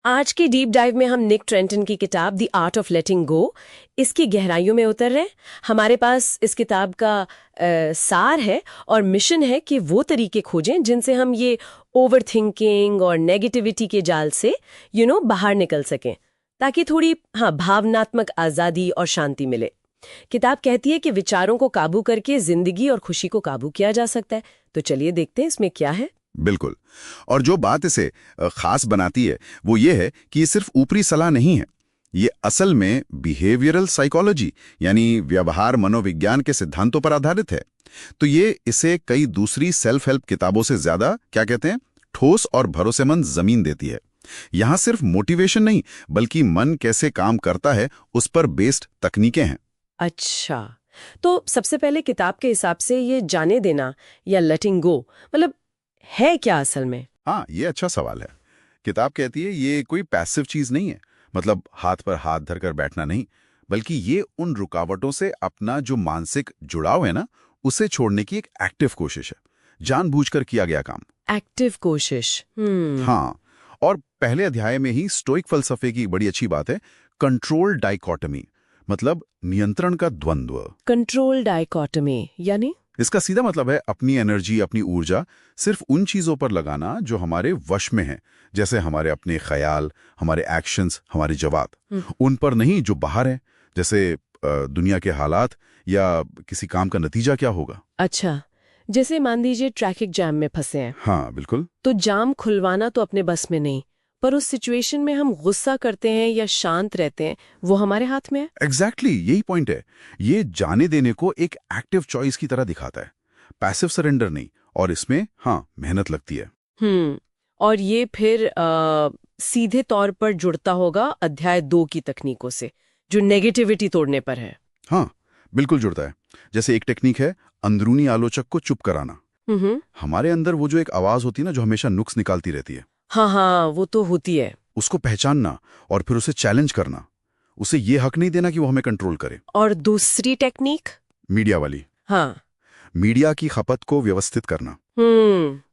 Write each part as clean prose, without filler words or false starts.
आज के deep dive में हम निक ट्रेंटन की किताब द आर्ट ऑफ लेटिंग गो इसकी गहराइयों में उतर रहे हैं। हमारे पास इस किताब का सार है और मिशन है कि वो तरीके खोजें जिनसे हम ये ओवर थिंकिंग और नेगेटिविटी के जाल से बाहर निकल सकें, ताकि थोड़ी भावनात्मक आज़ादी और शांति मिले। किताब कहती है कि विचारों को काबू करके जिंदगी और खुशी को काबू किया जा सकता है। तो चलिए देखते हैं इसमें क्या है। बिल्कुल। और जो बात इसे खास बनाती है वो ये है कि ये सिर्फ ऊपरी सलाह नहीं है। ये असल में बिहेवियरल साइकोलॉजी यानी व्यवहार मनोविज्ञान के सिद्धांतों पर आधारित है। तो ये इसे कई दूसरी सेल्फ हेल्प किताबों से ज्यादा क्या कहते हैं, ठोस और भरोसेमंद जमीन देती है। यहाँ सिर्फ मोटिवेशन नहीं बल्कि मन कैसे काम करता है उस पर बेस्ड तकनीकें हैं। अच्छा, तो सबसे पहले किताब के हिसाब से ये जाने देना या लेटिंग गो मतलब है क्या असल में? हाँ, ये अच्छा सवाल है। किताब कहती है ये कोई पैसिव चीज नहीं है, मतलब हाथ पर हाथ धरकर बैठना नहीं, बल्कि ये उन रुकावटों से अपना जो मानसिक जुड़ाव है ना, उसे छोड़ने की एक एक्टिव कोशिश है, जानबूझकर किया गया काम। एक्टिव कोशिश। हाँ, और पहले अध्याय में ही स्टोइक फलसफे की बड़ी अच्छी बात है, कंट्रोल डाइकोटमी, मतलब नियंत्रण का द्वंद्व। कंट्रोल डाइकोटमी यानी? इसका सीधा मतलब है अपनी एनर्जी, अपनी ऊर्जा सिर्फ उन चीजों पर लगाना जो हमारे वश में है, जैसे हमारे अपने ख्याल, हमारे एक्शंस, हमारे जवाब। उन पर नहीं जो बाहर है, जैसे दुनिया के हालात या किसी काम का नतीजा क्या होगा। अच्छा, जैसे मान लीजिए ट्रैफिक जैम में फंसे हैं। हाँ बिल्कुल। तो जाम खुलवाना तो अपने बस में नहीं, पर उस सिचुएशन में हम गुस्सा करते हैं या शांत रहते हैं, वो हमारे हाथ में है। एग्जैक्टली यही पॉइंट है। ये जाने देने को एक एक्टिव चॉइस की तरह दिखाता है, पैसिव सरेंडर नहीं। और इसमें मेहनत लगती है। और ये फिर सीधे तौर पर जुड़ता होगा अध्याय 2 की तकनीकों से, जो नेगेटिविटी तोड़ने पर है। हाँ बिल्कुल जुड़ता है। जैसे एक टेक्निक है अंदरूनी आलोचक को चुप कराना। हमारे अंदर वो जो एक आवाज होती है ना, जो हमेशा नुक्स निकालती रहती है। हाँ, वो तो होती है। उसको पहचानना और फिर उसे चैलेंज करना, उसे ये हक नहीं देना कि वो हमें कंट्रोल करे। और दूसरी टेक्निक मीडिया वाली। हाँ, मीडिया की खपत को व्यवस्थित करना,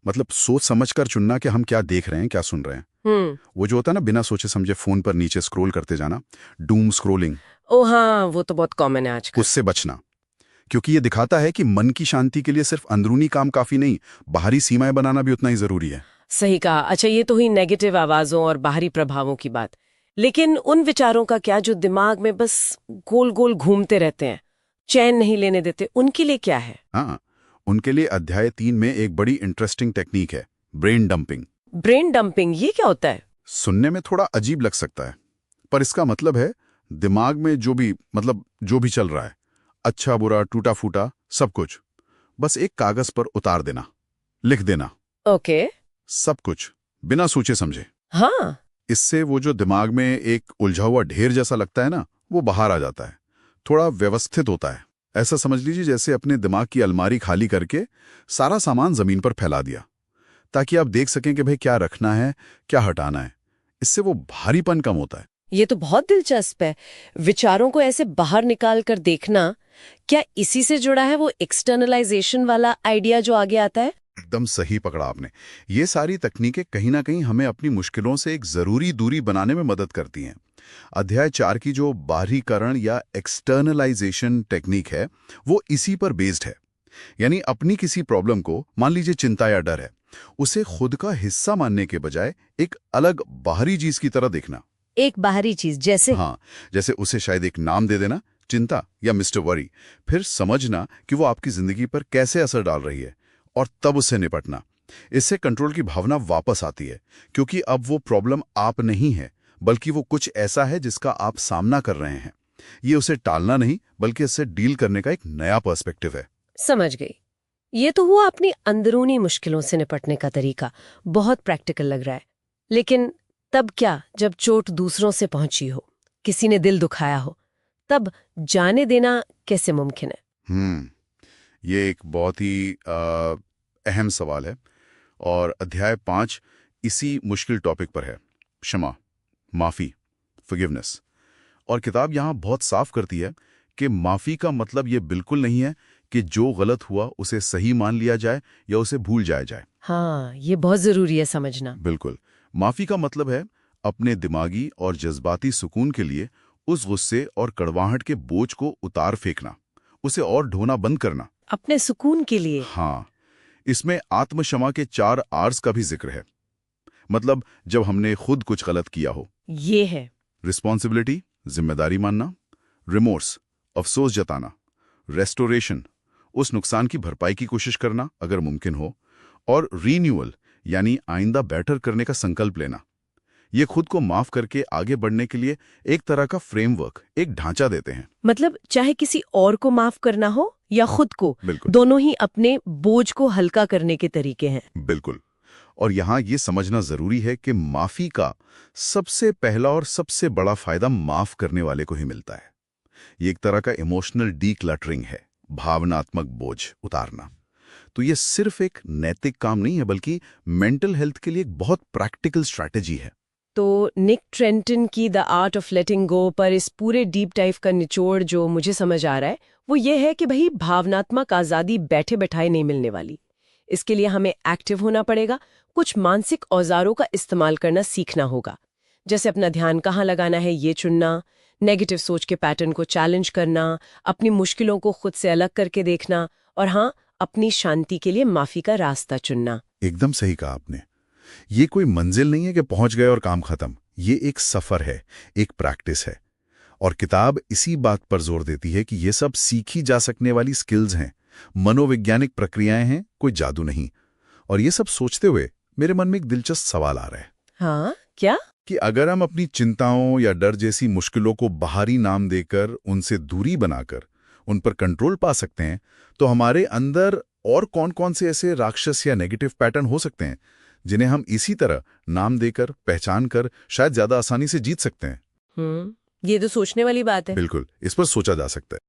मतलब सोच समझकर चुनना कि हम क्या देख रहे हैं, क्या सुन रहे हैं। वो जो होता है ना, बिना सोचे समझे फोन पर नीचे स्क्रॉल करते जाना, डूम स्क्रॉलिंग। ओ हाँ, वो तो बहुत कॉमन है आजकल। उससे बचना, क्योंकि ये दिखाता है कि मन की शांति के लिए सिर्फ अंदरूनी काम काफी नहीं, बाहरी सीमाएं बनाना भी उतना ही जरूरी है। सही कहा। अच्छा, ये तो हुई नेगेटिव आवाजों और बाहरी प्रभावों की बात, लेकिन उन विचारों का क्या जो दिमाग में बस गोल गोल घूमते रहते हैं, चैन नहीं लेने देते, उनके लिए क्या है? हाँ, उनके लिए अध्याय 3 में एक बड़ी इंटरेस्टिंग टेक्निक है, ब्रेन डंपिंग। ब्रेन डंपिंग, ये क्या होता है? सुनने में थोड़ा अजीब लग सकता है, पर इसका मतलब है दिमाग में जो भी चल रहा है, अच्छा बुरा टूटा फूटा सब कुछ, बस एक कागज पर उतार देना, लिख देना। ओके। सब कुछ बिना सोचे समझे। हाँ, इससे वो जो दिमाग में एक उलझा हुआ ढेर जैसा लगता है ना, वो बाहर आ जाता है, थोड़ा व्यवस्थित होता है। ऐसा समझ लीजिए जैसे अपने दिमाग की अलमारी खाली करके सारा सामान जमीन पर फैला दिया, ताकि आप देख सकें कि भाई क्या रखना है, क्या हटाना है। इससे वो भारीपन कम होता है। ये तो बहुत दिलचस्प है। विचारों को ऐसे बाहर निकाल कर देखना, क्या इसी से जुड़ा है वो एक्सटर्नलाइजेशन वाला आइडिया जो आगे आता है? एकदम सही पकड़ा आपने। ये सारी तकनीकें कहीं ना कहीं हमें अपनी मुश्किलों से एक जरूरी दूरी बनाने में मदद करती हैं। अध्याय 4 की जो बाहरीकरण या एक्सटर्नलाइजेशन टेक्निक है, वो इसी पर बेस्ड है। यानी अपनी किसी प्रॉब्लम को, मान लीजिए चिंता या डर है, उसे खुद का हिस्सा मानने के बजाय एक अलग बाहरी चीज की तरह देखना। एक बाहरी चीज जैसे? हाँ, जैसे उसे शायद एक नाम दे देना, चिंता या मिस्टर वरी, फिर समझना कि वो आपकी जिंदगी पर कैसे असर डाल रही है और तब उससे निपटना। इससे कंट्रोल की भावना वापस आती है, क्योंकि अब वो प्रॉब्लम आप नहीं है, बल्कि वो कुछ ऐसा है जिसका आप सामना कर रहे हैं। ये उसे टालना नहीं, बल्कि इससे डील करने का एक नया पर्सपेक्टिव है। समझ गई। ये तो हुआ अपनी अंदरूनी मुश्किलों से निपटने का तरीका, बहुत प्रैक्टिकल लग रहा है। लेकिन तब क्या जब चोट दूसरों से पहुंची हो, किसी ने दिल दुखाया हो, तब जाने देना कैसे मुमकिन है? ये एक बहुत ही अहम सवाल है, और अध्याय 5 इसी मुश्किल टॉपिक पर है, क्षमा, माफी, फॉरगिवनेस। और किताब यहाँ बहुत साफ करती है कि माफी का मतलब ये बिल्कुल नहीं है कि जो गलत हुआ उसे सही मान लिया जाए या उसे भूल जाया जाए। हाँ, ये बहुत जरूरी है समझना। बिल्कुल। माफी का मतलब है अपने दिमागी और जज्बाती सुकून के लिए उस गुस्से और कड़वाहट के बोझ को उतार फेंकना, उसे और ढोना बंद करना। अपने सुकून के लिए। हाँ, इसमें आत्मक्षमा के 4 आर्स का भी जिक्र है। मतलब जब हमने खुद कुछ गलत किया हो। ये है रिस्पॉन्सिबिलिटी, जिम्मेदारी मानना, रिमोर्स, अफसोस जताना, रेस्टोरेशन, उस नुकसान की भरपाई की कोशिश करना अगर मुमकिन हो, और रीन्यूअल यानी आइंदा बेटर करने का संकल्प लेना। ये खुद को माफ करके आगे बढ़ने के लिए एक तरह का फ्रेमवर्क, एक ढांचा देते हैं। मतलब चाहे किसी और को माफ करना हो या खुद को, बिल्कुल। दोनों ही अपने बोझ को हल्का करने के तरीके हैं। बिल्कुल। और यहाँ ये समझना जरूरी है कि माफी का सबसे पहला और सबसे बड़ा फायदा माफ करने वाले को ही मिलता है। ये एक तरह का इमोशनल डीक्लटरिंग है, भावनात्मक बोझ उतारना। तो ये सिर्फ एक नैतिक काम नहीं है, बल्कि मेंटल हेल्थ के लिए एक बहुत प्रैक्टिकल स्ट्रैटेजी है। तो निक ट्रेंटन की द आर्ट ऑफ लेटिंग गो पर इस पूरे डीप डाइव का निचोड़ जो मुझे समझ आ रहा है वो ये है कि भाई भावनात्मक आज़ादी बैठे बैठाए नहीं मिलने वाली। इसके लिए हमें एक्टिव होना पड़ेगा, कुछ मानसिक औजारों का इस्तेमाल करना सीखना होगा। जैसे अपना ध्यान कहाँ लगाना है ये चुनना, नेगेटिव सोच के पैटर्न को चैलेंज करना, अपनी मुश्किलों को खुद से अलग करके देखना, और हाँ, अपनी शांति के लिए माफी का रास्ता चुनना। एकदम सही कहा आपने। ये कोई मंजिल नहीं है कि पहुंच गए और काम खत्म। ये एक सफर है, एक प्रैक्टिस है। और किताब इसी बात पर जोर देती है कि ये सब सीखी जा सकने वाली स्किल्स हैं, मनोवैज्ञानिक प्रक्रियाएं हैं, कोई जादू नहीं। और ये सब सोचते हुए मेरे मन में एक दिलचस्प सवाल आ रहा है। हाँ, क्या? कि अगर हम अपनी चिंताओं या डर जैसी मुश्किलों को बाहरी नाम देकर, उनसे दूरी बनाकर उन पर कंट्रोल पा सकते हैं, तो हमारे अंदर और कौन-कौन से ऐसे राक्षस या नेगेटिव पैटर्न हो सकते हैं जिन्हें हम इसी तरह नाम देकर, पहचान कर शायद ज्यादा आसानी से जीत सकते हैं। ये तो सोचने वाली बात है। बिल्कुल, इस पर सोचा जा सकता है।